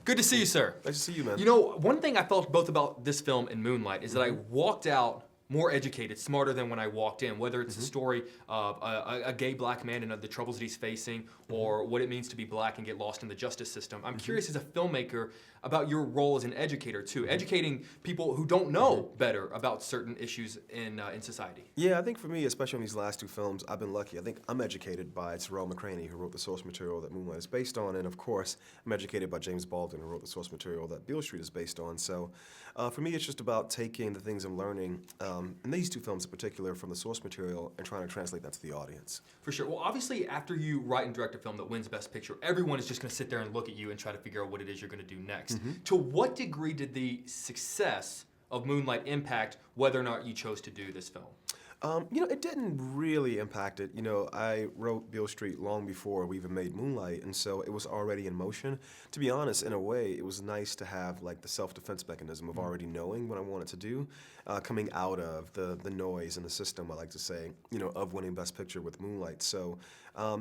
Good to see you, sir. Nice to see you, man. You know, one thing I felt both about this film and Moonlight is that I walked out more educated, smarter than when I walked in, whether it's a story of a gay black man and the troubles that he's facing, or what it means to be black and get lost in the justice system. I'm curious as a filmmaker about your role as an educator too, educating people who don't know better about certain issues in society. Yeah, I think for me, especially on these last two films, I've been lucky. I think I'm educated by Terrell McCraney, who wrote the source material that Moonlight is based on, and of course, I'm educated by James Baldwin, who wrote the source material that Beale Street is based on. So for me, it's just about taking the things I'm learning, in these two films in particular, from the source material and trying to translate that to the audience. For sure. Well, obviously, after you write and direct a film that wins Best Picture, everyone is just going to sit there and look at you and try to figure out what it is you're going to do next. To what degree did the success of Moonlight impact whether or not you chose to do this film? You know, it didn't really impact it. You know, I wrote Beale Street long before we even made Moonlight, and so it was already in motion. To be honest, in a way, it was nice to have like the self-defense mechanism of already knowing what I wanted to do, coming out of the noise in the system, I like to say, you know, of winning Best Picture with Moonlight. So,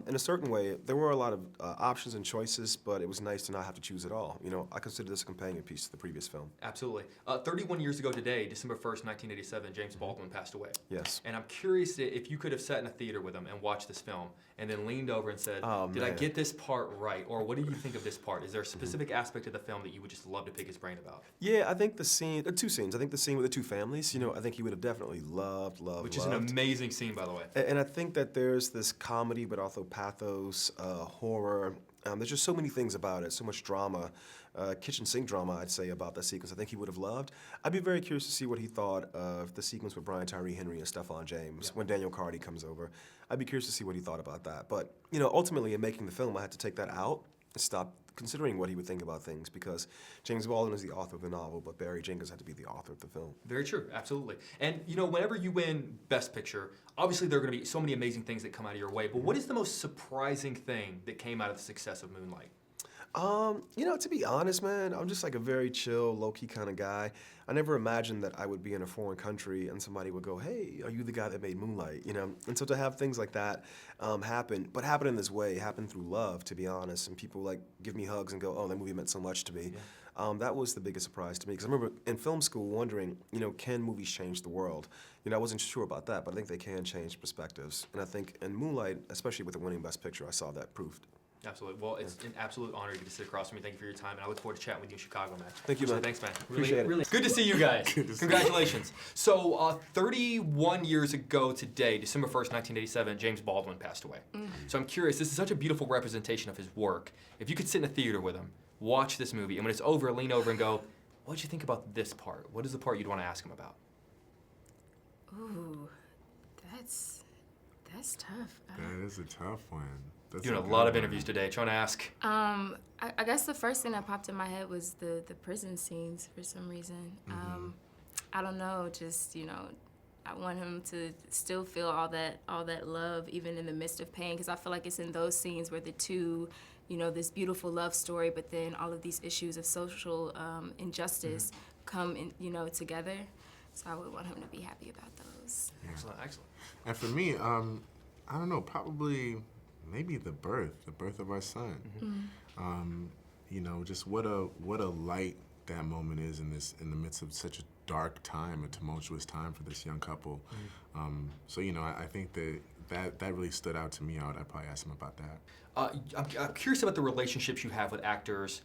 in a certain way, there were a lot of options and choices, but it was nice to not have to choose at all. You know, I consider this a companion piece to the previous film. Absolutely. 31 years ago today, December 1st, 1987, James Baldwin passed away. Yes. And I'm curious if you could have sat in a theater with him and watched this film and then leaned over and said, Oh, did I man. get this part right? Or what do you think of this part? Is there a specific aspect of the film that you would just love to pick his brain about? Yeah, I think the scene, two scenes. I think the scene with the two families, you know, I think he would have definitely loved. Which is an amazing scene, by the way. And I think that there's this comedy, but also pathos, horror. There's just so many things about it, so much drama, kitchen sink drama, I'd say, about that sequence. I think he would have loved. I'd be very curious to see what he thought of the sequence with Brian Tyree Henry and Stephan James when Daniel Carty comes over. I'd be curious to see what he thought about that. But, you know, ultimately in making the film, I had to take that out and stop considering what he would think about things, because James Baldwin is the author of the novel, but Barry Jenkins had to be the author of the film. Very true, absolutely. And you know, whenever you win Best Picture, obviously there are going to be so many amazing things that come out of your way, but what is the most surprising thing that came out of the success of Moonlight? You know, to be honest, man, I'm just like a very chill, low-key kind of guy. I never imagined that I would be in a foreign country and somebody would go, hey, are you the guy that made Moonlight? You know, and so to have things like that happen, but happen in this way, happen through love, to be honest, and people like give me hugs and go, oh, that movie meant so much to me. Yeah. That was the biggest surprise to me, because I remember in film school wondering, you know, can movies change the world? You know, I wasn't sure about that, but I think they can change perspectives. And I think in Moonlight, especially with the winning Best Picture, I saw that proved. Absolutely. Well, it's an absolute honor to get to sit across from you. Thank you for your time, and I look forward to chatting with you in Chicago, man. Thank you, man. Thanks, man. Appreciate it. Really good to see you guys. Congratulations. So, 31 years ago today, December 1st, 1987, James Baldwin passed away. So I'm curious, this is such a beautiful representation of his work. If you could sit in a theater with him, watch this movie, and when it's over, lean over and go, what did you think about this part? What is the part you'd want to ask him about? Ooh, that's tough. That is a tough one. That's Doing a lot of interviews today, trying to ask. I guess the first thing that popped in my head was the prison scenes for some reason. I don't know, just, you know, I want him to still feel all that love even in the midst of pain, because I feel like it's in those scenes where the two, you know, this beautiful love story, but then all of these issues of social injustice come in, you know, together. So I would want him to be happy about those. Yeah. Excellent, excellent. And for me, I don't know, probably maybe the birth of our son. You know, just what a light that moment is in the midst of such a dark time, a tumultuous time for this young couple. So, you know, I think that really stood out to me. I'd probably ask him about that. I'm curious about the relationships you have with actors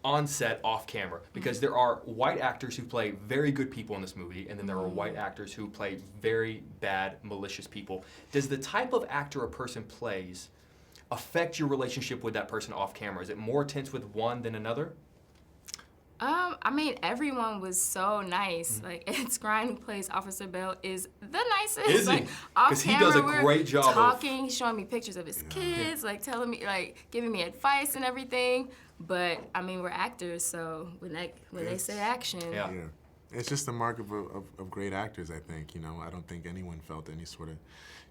on set, off camera, because there are white actors who play very good people in this movie, and then there are white actors who play very bad, malicious people. Does the type of actor a person plays affect your relationship with that person off camera? Is it more tense with one than another? I mean, everyone was so nice. Like, Ed Skrein, who plays Officer Bell, is the nicest. Is he? Like, off 'Cause he camera, does a we're great job of- talking, showing me pictures of his kids, like telling me, like giving me advice and everything. But I mean, we're actors, so when they say action, Yeah. Yeah. It's just the mark of great actors, I think. You know, I don't think anyone felt any sort of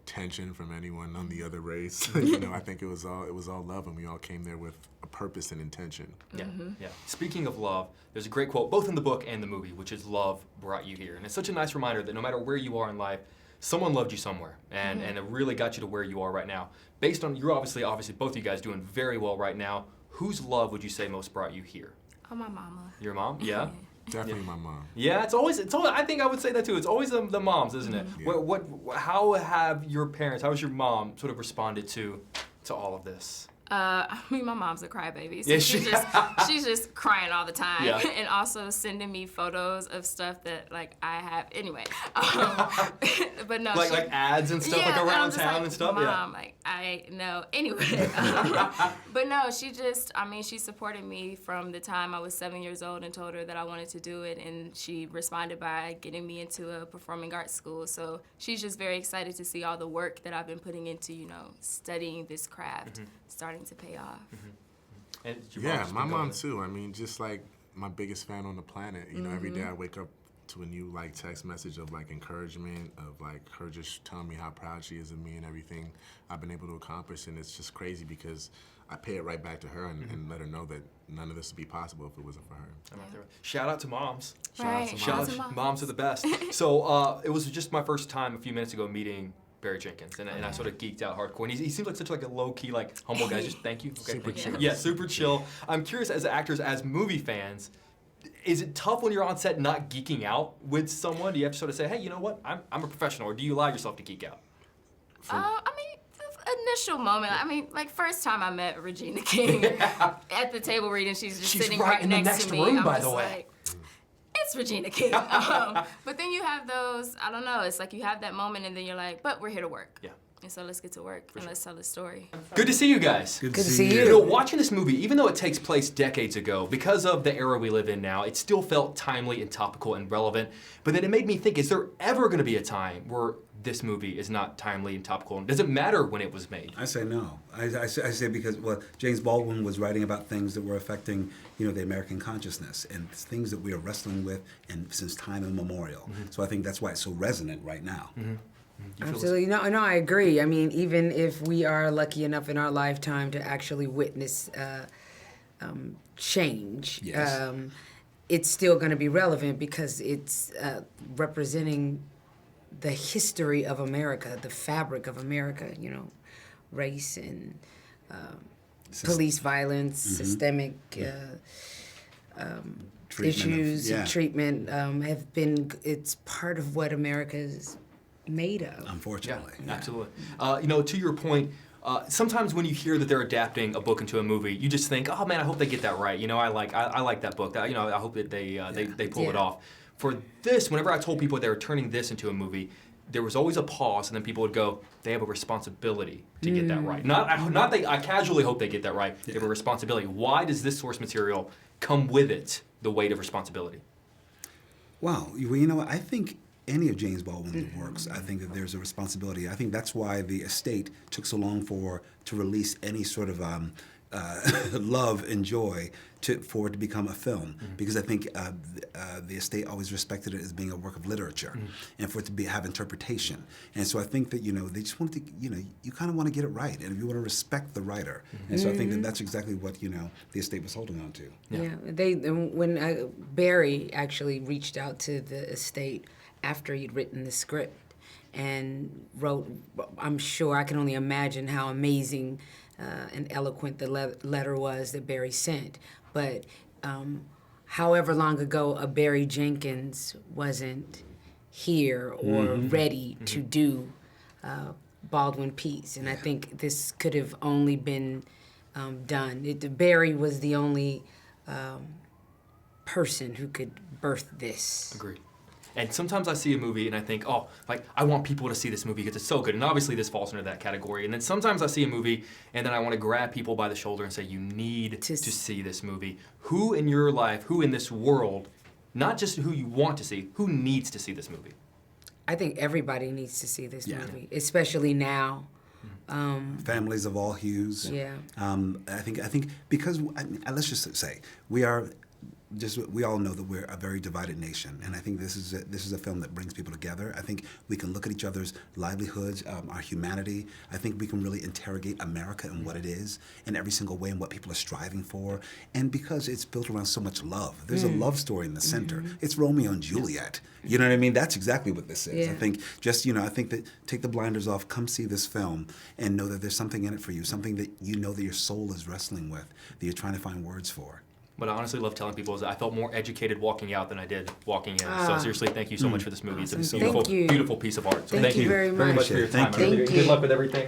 tension from anyone on the other race. You know, I think it was all love, and we all came there with a purpose and intention. Yeah, yeah. Speaking of love, there's a great quote, both in the book and the movie, which is love brought you here. And it's such a nice reminder that no matter where you are in life, someone loved you somewhere, and it really got you to where you are right now. Based on, you're obviously both of you guys doing very well right now. Whose love would you say most brought you here? Oh, my mama. Your mom? Yeah. Definitely my mom. Yeah, it's always. I think I would say that too. It's always the moms, isn't it? Yeah. How have your parents? How has your mom sort of responded to all of this? I mean, my mom's a crybaby, so Yeah, she's just crying all the time, Yeah. and also sending me photos of stuff that like I have. Anyway, but no, Like ads and stuff, yeah, like and I'm around just town like, and stuff. Mom, Yeah. like I know. Anyway, but no, she supported me from the time I was 7 years old and told her that I wanted to do it, and she responded by getting me into a performing arts school. So she's just very excited to see all the work that I've been putting into, studying this craft, starting to pay off. And your Yeah, mom's my been doing mom it. too. I mean, just like my biggest fan on the planet. Every day I wake up to a new text message of encouragement, of her just telling me how proud she is of me and everything I've been able to accomplish. And it's just crazy because I pay it right back to her and let her know that none of this would be possible if it wasn't for her. I'm right there. Shout out to moms. Right. Shout out to moms are the best. So it was just my first time a few minutes ago meeting Barry Jenkins, and I sort of geeked out hardcore. And he seems like such a low-key, humble guy. Just thank you. Okay, Super thank you. chill. Yeah, super chill. I'm curious, as actors, as movie fans, is it tough when you're on set not geeking out with someone? Do you have to sort of say, hey, you know what? I'm a professional, or do you allow yourself to geek out? I mean, the initial moment. I mean, first time I met Regina King at the table reading, she's sitting right right in the next next to me. room, I'm by just the way. like, it's Regina King. But then you have those, I don't know, it's like you have that moment and then you're like, but we're here to work. Yeah. And so let's get to work and let's tell the story. Good to see you guys. Good to see You you. know, watching this movie, even though it takes place decades ago, because of the era we live in now, it still felt timely and topical and relevant. But then it made me think, is there ever going to be a time where this movie is not timely and topical? And does it matter when it was made? I say no. I say because, James Baldwin was writing about things that were affecting, the American consciousness and things that we are wrestling with since time immemorial. So I think that's why it's so resonant right now. Absolutely. No, I agree. I mean, even if we are lucky enough in our lifetime to actually witness change, Yes. it's still going to be relevant because it's representing the history of America, the fabric of America, race and police violence, systemic issues, treatment have been, it's part of what America's made of. Unfortunately. Yeah, absolutely. To your point, sometimes when you hear that they're adapting a book into a movie, you just think, oh man, I hope they get that right. I like that book. I hope that they pull it off. For this, whenever I told people they were turning this into a movie, there was always a pause, and then people would go, they have a responsibility to get that right. I casually hope they get that right. They have a responsibility. Why does this source material come with it the weight of responsibility? Well, I think any of James Baldwin's works, I think that there's a responsibility. I think that's why the estate took so long to release any sort of love and joy for it to become a film, because I think the estate always respected it as being a work of literature and for it to have interpretation. And so I think that they just wanted to you kind of want to get it right, and you want to respect the writer. And so I think that that's exactly what the estate was holding on to. Yeah, when Barry actually reached out to the estate after he'd written the script and wrote, I'm sure I can only imagine how amazing and eloquent the letter was that Barry sent. But however long ago a Barry Jenkins wasn't here or ready to do Baldwin piece. And I think this could have only been done. Barry was the only person who could birth this. Agreed. And sometimes I see a movie and I think, I want people to see this movie because it's so good. And obviously this falls into that category. And then sometimes I see a movie and then I want to grab people by the shoulder and say, you need to see this movie. Who in your life, who in this world, not just who you want to see, who needs to see this movie? I think everybody needs to see this movie, especially now. Families of all hues. Yeah. I think because let's just say we all know that we're a very divided nation, and I think this is a film that brings people together. I think we can look at each other's livelihoods, our humanity. I think we can really interrogate America and what it is in every single way and what people are striving for. And because it's built around so much love, there's a love story in the center. It's Romeo and Juliet. You know what I mean? That's exactly what this is. Yeah. I think I think that take the blinders off, come see this film, and know that there's something in it for you, something that that your soul is wrestling with, that you're trying to find words for. What I honestly love telling people is that I felt more educated walking out than I did walking in. So seriously, thank you so much for this movie. It's a Awesome. beautiful, Thank you. beautiful piece of art. So Thank you very much much. for your Thank time. you. Good luck with everything.